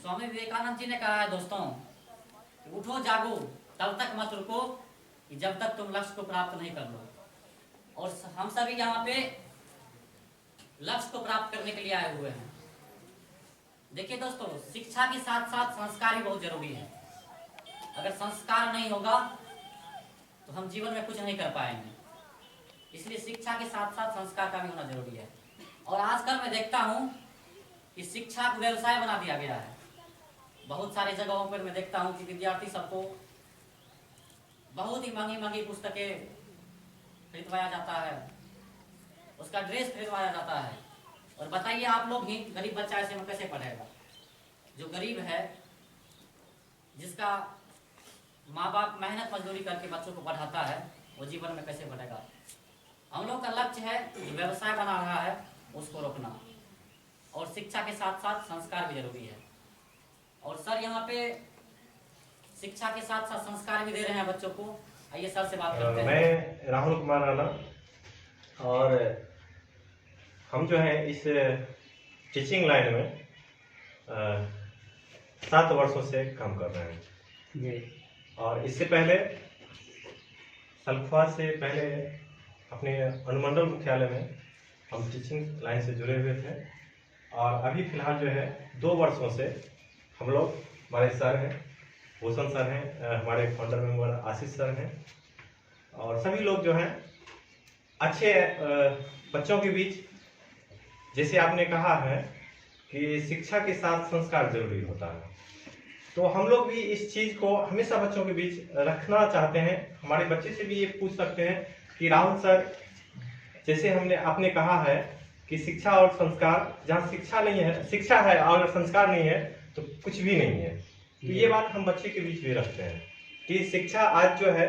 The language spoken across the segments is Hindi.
स्वामी विवेकानंद जी ने कहा है दोस्तों, उठो जागो, तब तक मत रुको कि जब तक तुम लक्ष्य को प्राप्त नहीं कर लो। और हम सभी यहाँ पे लक्ष्य को प्राप्त करने के लिए आए हुए हैं। देखिए दोस्तों, शिक्षा के साथ साथ संस्कार भी बहुत जरूरी है। अगर संस्कार नहीं होगा तो हम जीवन में कुछ नहीं कर पाएंगे। इसलिए शिक्षा के साथ साथ संस्कार का भी होना जरूरी है। और आजकल मैं देखता हूँ कि शिक्षा को व्यवसाय बना दिया गया है। बहुत सारे जगहों पर मैं देखता हूँ कि विद्यार्थी सबको बहुत ही महंगी महंगी पुस्तकें खरीदवाया जाता है, उसका ड्रेस खरीदवाया जाता है। और बताइए आप लोग ही, गरीब बच्चा ऐसे में कैसे पढ़ेगा? जो गरीब है, जिसका माँ बाप मेहनत मजदूरी करके बच्चों को पढ़ाता है, वो जीवन में कैसे बढ़ेगा? हम लोग का लक्ष्य है जो व्यवसाय बना रहा है उसको रोकना। और शिक्षा के साथ साथ संस्कार भी जरूरी है। और सर यहाँ पे शिक्षा के साथ साथ संस्कार भी दे रहे हैं बच्चों को। आइए सर से बात करते हैं। मैं राहुल कुमार राणा, और हम जो है इस टीचिंग लाइन में 7 वर्षों से काम कर रहे हैं। और इससे पहले सल्फा से पहले अपने अनुमंडल मुख्यालय में हम टीचिंग लाइन से जुड़े हुए थे। और अभी फिलहाल जो है 2 वर्षों से हम लोग, हमारे सर हैं भूषण सर हैं, हमारे फाउंडर मेंबर आशीष सर हैं, और सभी लोग जो हैं अच्छे बच्चों के बीच, जैसे आपने कहा है कि शिक्षा के साथ संस्कार जरूरी होता है, तो हम लोग भी इस चीज को हमेशा बच्चों के बीच रखना चाहते हैं। हमारे बच्चे से भी ये पूछ सकते हैं कि राहुल सर, जैसे आपने कहा है कि शिक्षा और संस्कार, जहाँ शिक्षा नहीं है, शिक्षा है और संस्कार नहीं है तो कुछ भी नहीं है। तो ये बात हम बच्चे के बीच भी रखते हैं कि शिक्षा आज जो है,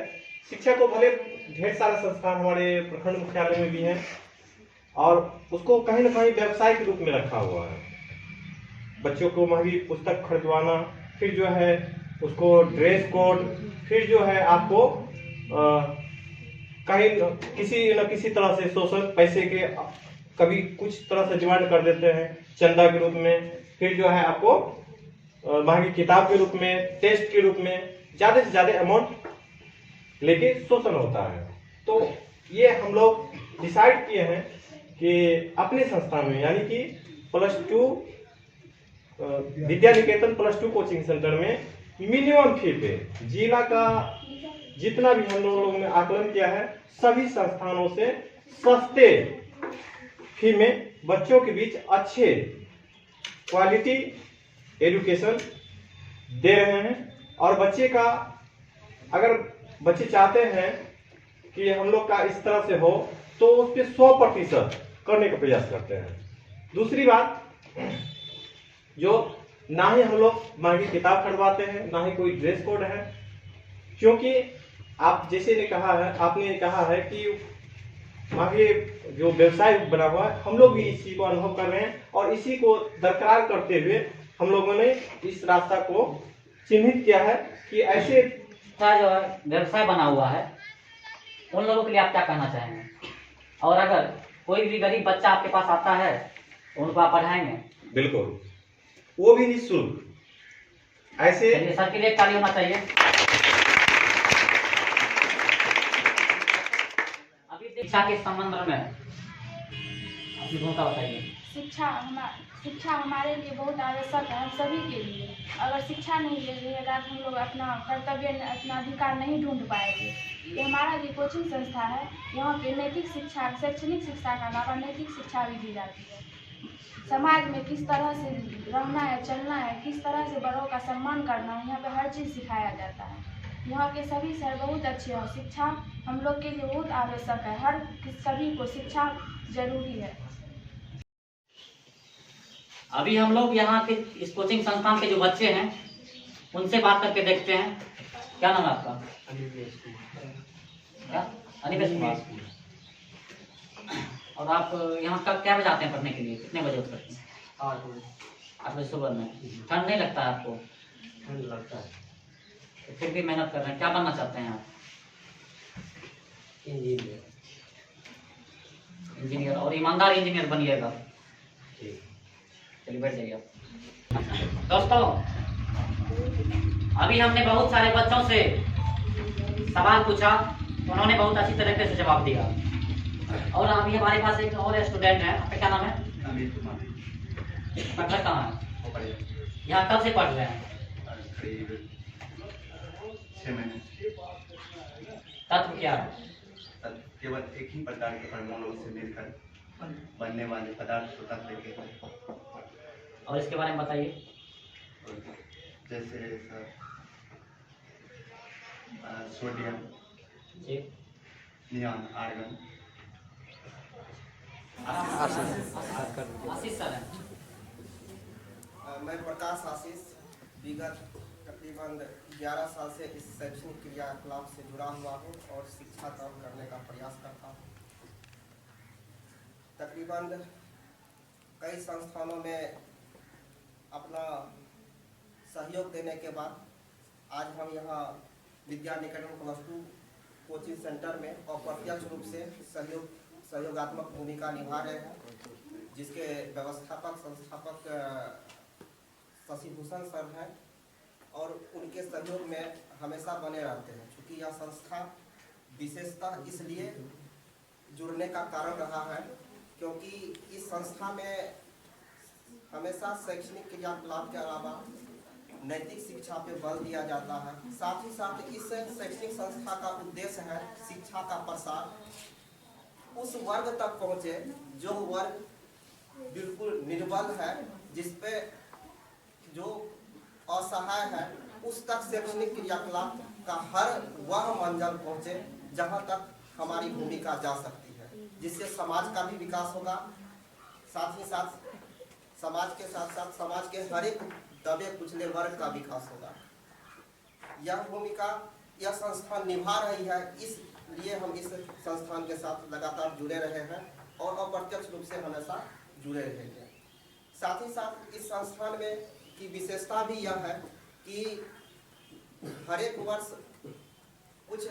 शिक्षा को भले ढेर सारे संस्थान हमारे प्रखंड मुख्यालय में भी हैं, और उसको कहीं ना कहीं व्यवसाय के रूप में रखा हुआ है। बच्चों को महंगी पुस्तक खरीदवाना, फिर जो है उसको ड्रेस कोड, फिर जो है आपको कहीं किसी न किसी तरह से शोषण, पैसे के कभी कुछ तरह से डिमांड कर देते हैं चंदा के रूप में, फिर जो है आपको महंगी किताब के रूप में, टेस्ट के रूप में ज्यादा से ज्यादा अमाउंट लेके शोषण होता है। तो ये हम लोग डिसाइड किए हैं कि अपने संस्थान में, यानी कि +2 विद्या निकेतन +2 कोचिंग सेंटर में मिनिमम फी पे, जिला का जितना भी हम लोगों ने आकलन किया है, सभी संस्थानों से सस्ते फी में बच्चों के बीच अच्छे क्वालिटी एजुकेशन दे रहे हैं। और बच्चे का, अगर बच्चे चाहते हैं कि हम लोग का इस तरह से हो, तो उस पर 100% करने का प्रयास करते हैं। दूसरी बात, जो ना ही हम लोग महंगी किताब खरीदवाते हैं, ना ही कोई ड्रेस कोड है, क्योंकि आप जैसे ने कहा है, आपने कहा है कि महंगे जो व्यवसाय बना हुआ है, हम लोग भी इस चीज को अनुभव कर रहे हैं। और इसी को बरकरार करते हुए हम लोगों ने इस रास्ता को चिन्हित किया है कि ऐसे जो है व्यवसाय बना हुआ है, उन लोगों के लिए आप क्या कहना चाहेंगे? और अगर कोई भी गरीब बच्चा आपके पास आता है तो उनको आप पढ़ाएंगे? बिल्कुल, वो भी निःशुल्क। ऐसे सर के लिए ताली होना चाहिए। अभी शिक्षा के संबंध में अपनी भूमिका बताइए। शिक्षा हमारे लिए बहुत आवश्यक है, हम सभी के लिए। अगर शिक्षा नहीं लेगा तो हम लोग अपना कर्तव्य, अपना अधिकार नहीं ढूंढ पाएंगे। ये हमारा जो कोचिंग संस्था है, यहाँ पे नैतिक शिक्षा, शैक्षणिक शिक्षा का अलावा नैतिक शिक्षा भी दी जाती है। समाज में किस तरह से रहना है, चलना है, किस तरह से बड़ों का सम्मान करना है, यहाँ पे हर चीज़ सिखाया जाता है। यहाँ के सभी सर बहुत अच्छे हैं। शिक्षा हम लोग के लिए बहुत आवश्यक है, हर सभी को शिक्षा जरूरी है। अभी हम लोग यहाँ के इस कोचिंग संस्थान के जो बच्चे हैं उनसे बात करके देखते हैं। क्या नाम है आपका? अनिकेश कुमार। और आप यहाँ कब क्या बजे आते हैं पढ़ने के लिए? कितने बजे उठ करते हैं? 8 बजे सुबह में। ठंड नहीं लगता है आपको? ठंड लगता है, तो फिर भी मेहनत कर रहे हैं। क्या बनना चाहते हैं आप? इंजीनियर। और ईमानदार इंजीनियर बनिएगा। चलिए बैठ जाइए आप। दोस्तों, अभी हमने बहुत सारे बच्चों से सवाल पूछा, उन्होंने बहुत अच्छी तरीके से जवाब दिया। और अभी हमारे पास एक और स्टूडेंट है, आपका क्या नाम है? अमित कुमार। आपका घर कहाँ है? यहाँ कब से पढ़ रहे हैं? करीब 6 महीने। तत्व क्या है? केवल एक ही प्रकार के परमाणुओं से मिलकर बनने वाले पदार्थ को तत्व कहते हैं। और इसके बारे में बताइए। जैसे सर सोडियम, जी। Neon, argon. आशीष सर हैं। मैं प्रकाश आशीष विगत तकरीबन 11 साल से इस शैक्षणिक क्रियाकलाप से जुड़ा हुआ हूँ और शिक्षा काम करने का प्रयास करता हूँ। तकरीबन कई संस्थानों में अपना सहयोग देने के बाद आज हम यहाँ विद्या निकेतन +2 कोचिंग सेंटर में अप्रत्यक्ष रूप से सहयोगात्मक भूमिका निभा रहे हैं, जिसके व्यवस्थापक संस्थापक शशिभूषण सर हैं और उनके सहयोग में हमेशा बने रहते हैं। चूँकि यह संस्था विशेषतः इसलिए जुड़ने का कारण रहा है क्योंकि इस संस्था में हमेशा शैक्षणिक क्रियाकलाप के अलावा नैतिक शिक्षा पे बल दिया जाता है। साथ ही साथ इस शैक्षणिक संस्था का उद्देश्य है शिक्षा का प्रसार उस वर्ग तक पहुँचे जो वर्ग बिल्कुल निर्बल है, जिसपे जो असहाय है, उस तक शैक्षणिक क्रियाकलाप का हर वह मंजिल पहुँचे जहाँ तक हमारी भूमिका जा सकती है, जिससे समाज का भी विकास होगा। साथ ही साथ समाज के साथ साथ समाज के हर एक दबे कुचले वर्ग का विकास होगा। यह भूमिका यह संस्थान निभा रही है, इसलिए हम इस संस्थान के साथ लगातार जुड़े रहे हैं और अप्रत्यक्ष रूप से हमेशा जुड़े रहेंगे। साथ ही साथ इस संस्थान में की विशेषता भी यह है कि हर एक वर्ष कुछ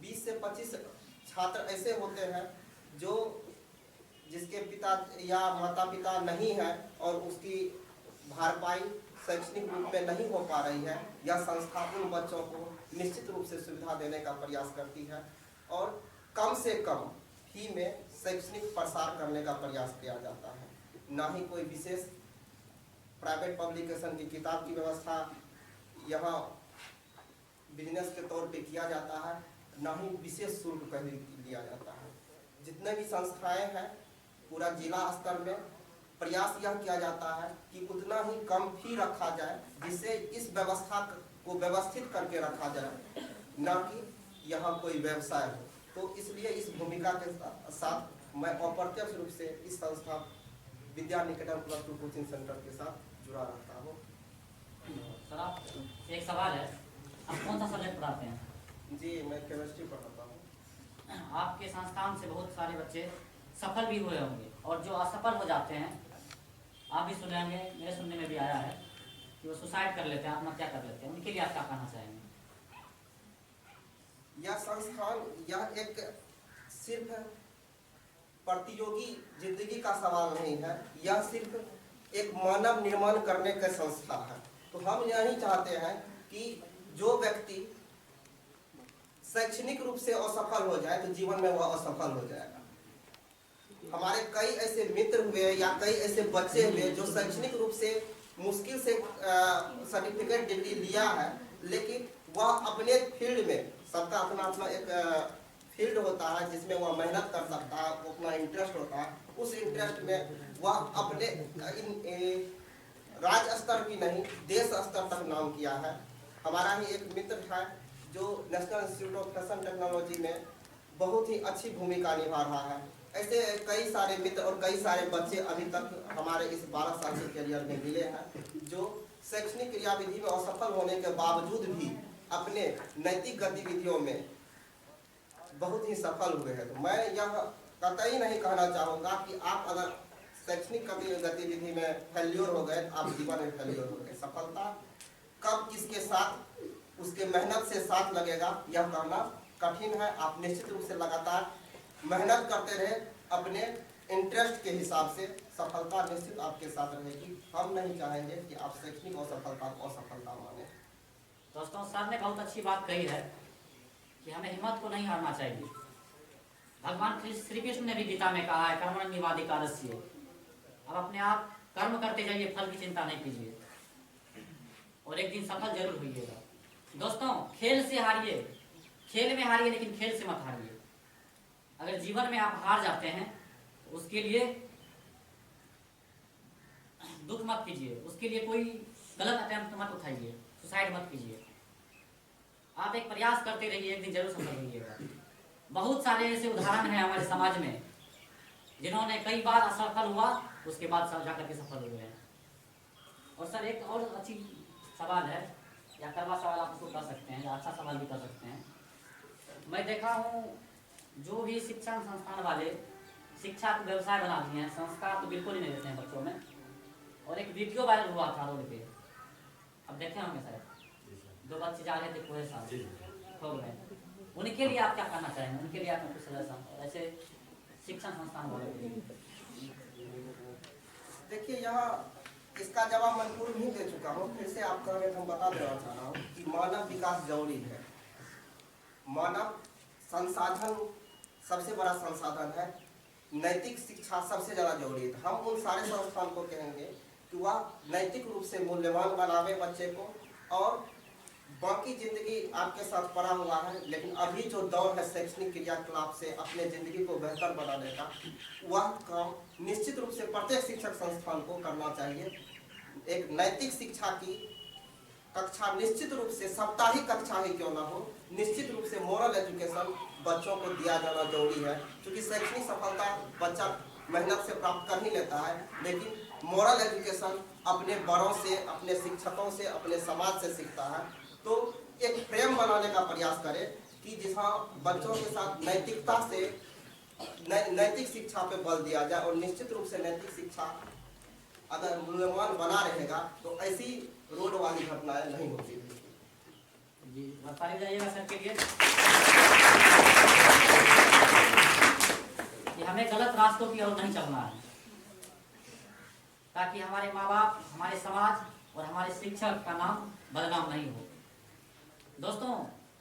20 से 25 छात्र ऐसे होते हैं जो जिसके पिता या माता पिता नहीं है और उसकी भरपाई शैक्षणिक रूप में नहीं हो पा रही है। यह संस्था उन बच्चों को निश्चित रूप से सुविधा देने का प्रयास करती है और कम से कम फी में शैक्षणिक प्रसार करने का प्रयास किया जाता है। ना ही कोई विशेष प्राइवेट पब्लिकेशन की किताब की व्यवस्था यहाँ बिजनेस के तौर पे किया जाता है, ना ही विशेष शुल्क पहले लिया जाता है। जितने भी संस्थाएं हैं पूरा जिला स्तर में प्रयास यह किया जाता है कि उतना ही कम फी रखा जाए, जिससे इस व्यवस्था को व्यवस्थित करके रखा जाए, ना कि यहाँ कोई व्यवसाय हो। तो इसलिए इस भूमिका के साथ मैं अप्रत्यक्ष रूप से इस संस्था विद्या निकेतन +2 कोचिंग सेंटर के साथ जुड़ा रहता हूँ। सर, आप एक सवाल है, आप कौन सा सब्जेक्ट पढ़ाते हैं? जी, मैं केमिस्ट्री पढ़ाता हूँ। आपके संस्थान से बहुत सारे बच्चे सफल भी हुए होंगे और जो असफल हो जाते हैं, आप भी सुने होंगे, मेरे सुनने में भी आया है कि वो सुसाइड कर लेते हैं, आत्महत्या कर लेते हैं, उनके लिए आप क्या कहना चाहेंगे? यह संस्थान यह एक सिर्फ प्रतियोगी जिंदगी का सवाल नहीं है, यह सिर्फ एक मानव निर्माण करने का संस्था है। तो हम यही चाहते हैं कि जो व्यक्ति शैक्षणिक रूप से असफल हो जाए तो जीवन में वह असफल हो जाएगा। हमारे कई ऐसे मित्र हुए या कई ऐसे बच्चे हुए जो शैक्षणिक रूप से मुश्किल से सर्टिफिकेट डिग्री लिया है, लेकिन वह अपने फील्ड में, सबका अपना अपना एक फील्ड होता है जिसमें वह मेहनत कर सकता है, अपना इंटरेस्ट होता है, उस इंटरेस्ट में वह अपने राज्य स्तर की नहीं देश स्तर तक नाम किया है। हमारा ही एक मित्र है जो national institute of fashion technology में बहुत ही अच्छी भूमिका निभा रहा है। ऐसे कई सारे मित्र और कई सारे बच्चे अभी तक हमारे इस 12 साल के करियर में मिले हैं जो शैक्षणिक क्रियाविधि में असफल होने के बावजूद भी अपने नैतिक गतिविधियों में बहुत ही सफल हुए हैं। तो मैं यह कतई नहीं कहना चाहूँगा कि आप अगर शैक्षणिक गतिविधि में फेल्योर हो गए तो आप जीवन में फेल्योर हो गए। सफलता कब किसके साथ उसके मेहनत से साथ लगेगा यह कहना कठिन है। आप निश्चित रूप से लगातार मेहनत करते रहे, अपने इंटरेस्ट के हिसाब से सफलता निश्चित आपके साथ रहेगी। हम नहीं चाहेंगे कि आप शैक्षणिक असफलता को असफलता माने। दोस्तों, सर ने बहुत अच्छी बात कही है कि हमें हिम्मत को नहीं हारना चाहिए। भगवान श्री कृष्ण ने भी गीता में कहा है, कर्मण्येवाधिकारस्ते। अब अपने आप कर्म करते जाइए, फल की चिंता नहीं कीजिए, और एक दिन सफल जरूर होइएगा। दोस्तों, खेल से हारिए, खेल में हारिए, लेकिन खेल से मत हारिए। अगर जीवन में आप हार जाते हैं तो उसके लिए दुख मत कीजिए, उसके लिए कोई गलत अटेम्प्ट मत उठाइए, सुसाइड मत कीजिए। आप एक प्रयास करते रहिए, एक दिन जरूर सफल होइएगा। बहुत सारे ऐसे उदाहरण हैं हमारे समाज में जिन्होंने कई बार असफल हुआ, उसके बाद सब जाकर के सफल हुए हैं। और सर, एक और अच्छी सवाल है, या कड़वा सवाल आप उसको कर सकते हैं, या अच्छा सवाल भी कर सकते हैं। मैं देखा हूँ जो भी शिक्षण संस्थान वाले शिक्षा को व्यवसाय बना दिए हैं, संस्कार तो बिल्कुल ही नहीं देते हैं बच्चों में। और एक वीडियो वायरल हुआ था रोड पे, अब देखे होंगे शायद, 2 बच्चे जा रहे थे कुएं साथ हो गए। उनके लिए आप क्या कहना चाहेंगे? उनके लिए आप कुछ सजेशन, ऐसे शिक्षण संस्थान वालों के लिए? देखिए, यहाँ इसका जवाब मैं पूर्व ही दे चुका हूँ, फिर से आपको हम बता देना चाह रहा हूँ कि मानव विकास जरूरी है। मानव संसाधन सबसे बड़ा संसाधन है, नैतिक शिक्षा सबसे ज़्यादा जरूरी है। हम उन सारे संस्थान को कहेंगे कि वह नैतिक रूप से मूल्यवान बनावे बच्चे को, और बाकी जिंदगी आपके साथ पड़ा हुआ है, लेकिन अभी जो दौर है शैक्षणिक क्रियाकलाप से अपने जिंदगी को बेहतर बनाने का, वह काम निश्चित रूप से प्रत्येक शिक्षक संस्थान को करना चाहिए। एक नैतिक शिक्षा की कक्षा निश्चित रूप से, साप्ताहिक कक्षा ही क्यों ना हो, निश्चित रूप से मोरल एजुकेशन बच्चों को दिया जाना जरूरी है। क्योंकि शैक्षणिक सफलता बच्चा मेहनत से प्राप्त कर ही लेता है, लेकिन मोरल एजुकेशन अपने बड़ों से, अपने शिक्षकों से, अपने समाज से सीखता है। तो एक प्रेम बनाने का प्रयास करें कि जहाँ बच्चों के साथ नैतिकता से, नैतिक शिक्षा पे बल दिया जाए, और निश्चित रूप से नैतिक शिक्षा अगर मूल्यवान बना रहेगा तो ऐसी रोड वाली घटनाएं नहीं होती। जी, बताइए जाइएगा सर के लिए कि हमें गलत रास्तों की ओर नहीं चलना है, ताकि हमारे माँ बाप, हमारे समाज और हमारे शिक्षक का नाम बदनाम नहीं हो। दोस्तों,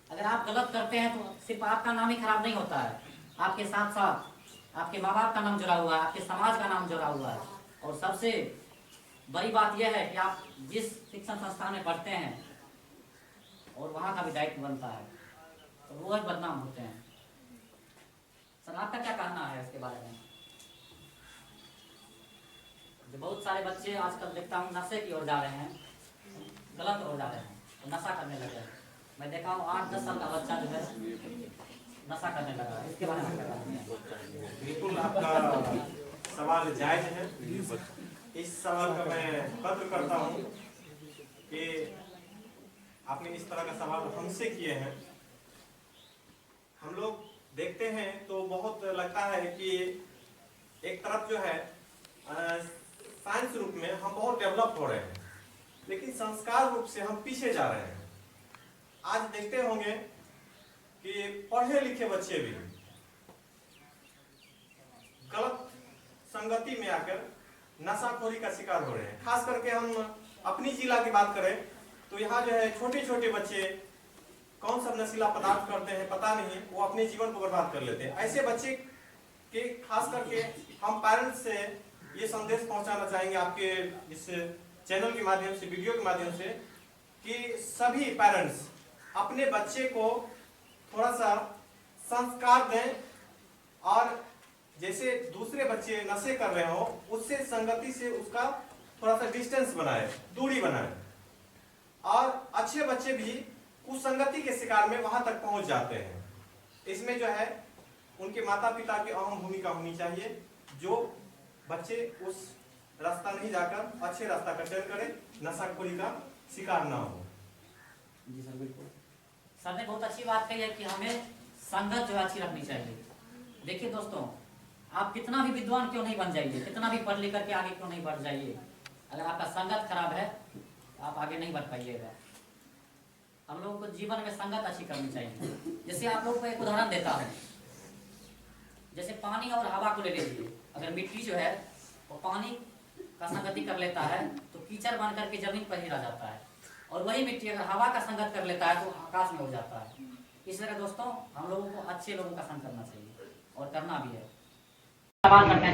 अगर आप गलत करते हैं तो सिर्फ आपका नाम ही खराब नहीं होता है, आपके साथ साथ आपके माँ बाप का नाम जुड़ा हुआ है, आपके समाज का नाम जुड़ा हुआ है। और सबसे बड़ी बात यह है कि आप जिस शिक्षण संस्थान में पढ़ते हैं और वहाँ का भी दायित्व बनता है, तो वो ही बदनाम होते हैं। सर, आपका क्या कहना है इसके बारे में? जो बहुत सारे बच्चे आजकल देखता हूँ नशे की ओर जा रहे हैं, गलत ओर जा रहे हैं, तो नशा करने लगे हैं। मैं देखा हूँ 8-10 साल का बच्चा जो है नशा करने लगा है, इसके बारे में क्या कहना है? बिल्कुल आपका सवाल जायज है। इस सवाल का मैं कद्र करता हूँ कि आपने इस तरह का सवाल हमसे किए हैं। हम लोग देखते हैं तो बहुत लगता है कि एक तरफ जो है साइंस रूप में हम बहुत डेवलप हो रहे हैं, लेकिन संस्कार रूप से हम पीछे जा रहे हैं। आज देखते होंगे कि पढ़े लिखे बच्चे भी गलत संगति में आकर नशाखोरी का शिकार हो रहे हैं। खास करके हम अपनी जिला की बात करें तो यहाँ जो है छोटे छोटे बच्चे कौन सा नशीला पदार्थ करते हैं पता नहीं, वो अपने जीवन को बर्बाद कर लेते हैं। ऐसे बच्चे के खास करके हम पेरेंट्स से ये संदेश पहुंचाना चाहेंगे आपके इस चैनल के माध्यम से, वीडियो के माध्यम से, कि सभी पेरेंट्स अपने बच्चे को थोड़ा सा संस्कार दें, और जैसे दूसरे बच्चे नशे कर रहे हो उससे संगति से उसका थोड़ा सा डिस्टेंस बनाए, दूरी बनाए। और अच्छे बच्चे भी उस संगति के शिकार में वहां तक पहुंच जाते हैं। इसमें जो है उनके माता पिता की अहम भूमिका होनी चाहिए, जो बच्चे उस रास्ता नहीं जाकर अच्छे रास्ता का चयन करें, नशाखोरी का शिकार ना हो। जी सर, बिल्कुल। सर ने बहुत अच्छी बात कही है कि हमें संगत जो है अच्छी रखनी चाहिए। देखिए दोस्तों, आप कितना भी विद्वान क्यों नहीं बन जाइए, कितना भी पढ़ लिख करके आगे क्यों नहीं बढ़ जाइए, अगर आपका संगत खराब है तो आप आगे नहीं बढ़ पाइएगा। हम लोगों को जीवन में संगत अच्छी करनी चाहिए। जैसे आप लोगों को एक उदाहरण देता हूँ, जैसे पानी और हवा को ले लीजिए। अगर मिट्टी जो है वो पानी का संगति कर लेता है तो कीचड़ बन करके जमीन पर ही रह जाता है, और वही मिट्टी अगर हवा का संगत कर लेता है तो आकाश में हो जाता है। इस तरह दोस्तों हम लोगों को अच्छे लोगों का संग करना चाहिए और करना भी है। सवाल करते हैं।